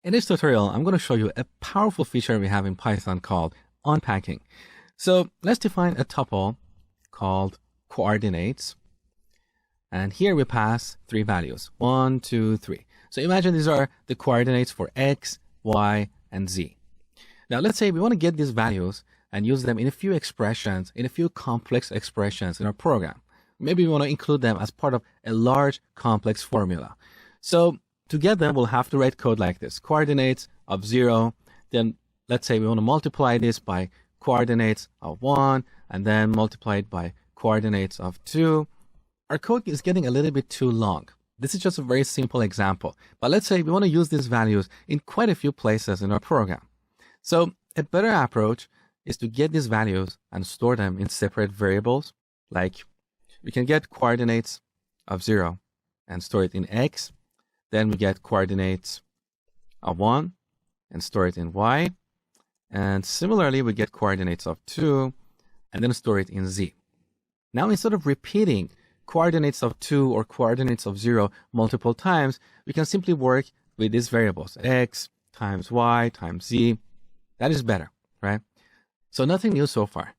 In this tutorial, I'm going to show you a powerful feature we have in Python called unpacking. So let's define a tuple called coordinates. And here we pass three values, 1, 2, 3. So imagine these are the coordinates for x, y, and z. Now let's say we want to get these values and use them in a few expressions, in a few complex expressions in our program. Maybe we want to include them as part of a large complex formula. So to get them, we'll have to write code like this. Coordinates of 0, then let's say we want to multiply this by coordinates of 1, and then multiply it by coordinates of 2. Our code is getting a little bit too long. This is just a very simple example. But let's say we want to use these values in quite a few places in our program. So a better approach is to get these values and store them in separate variables. Like we can get coordinates of 0 and store it in x. Then we get coordinates of 1 and store it in y. And similarly, we get coordinates of 2 and then store it in z. Now, instead of repeating coordinates of 2 or coordinates of 0 multiple times, we can simply work with these variables, x times y times z. That is better, right? So nothing new so far.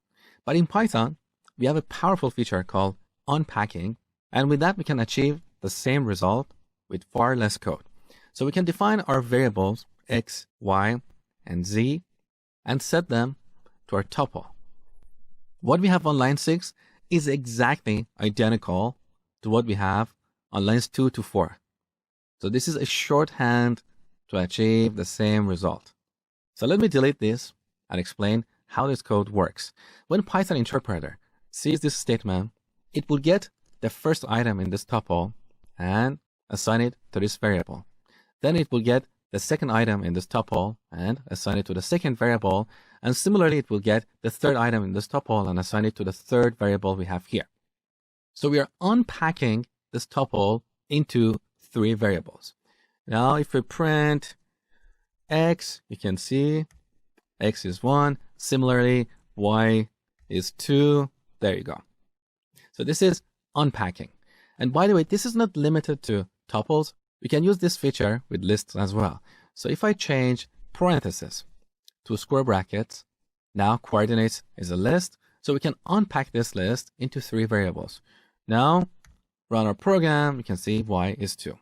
But in Python, we have a powerful feature called unpacking. And with that, we can achieve the same result with far less code. So we can define our variables x, y, and z and set them to our tuple. What we have on line 6 is exactly identical to what we have on lines 2 to 4. So this is a shorthand to achieve the same result. So let me delete this and explain how this code works. When Python interpreter sees this statement, it will get the first item in this tuple and assign it to this variable. Then it will get the second item in this tuple and assign it to the second variable. And similarly, it will get the third item in this tuple and assign it to the third variable we have here. So we are unpacking this tuple into three variables. Now, if we print x, you can see x is 1. Similarly, y is 2. There you go. So this is unpacking. And by the way, this is not limited to tuples. We can use this feature with lists as well. So if I change parentheses to square brackets, now coordinates is a list. So we can unpack this list into three variables. Now, run our program, you can see y is 2.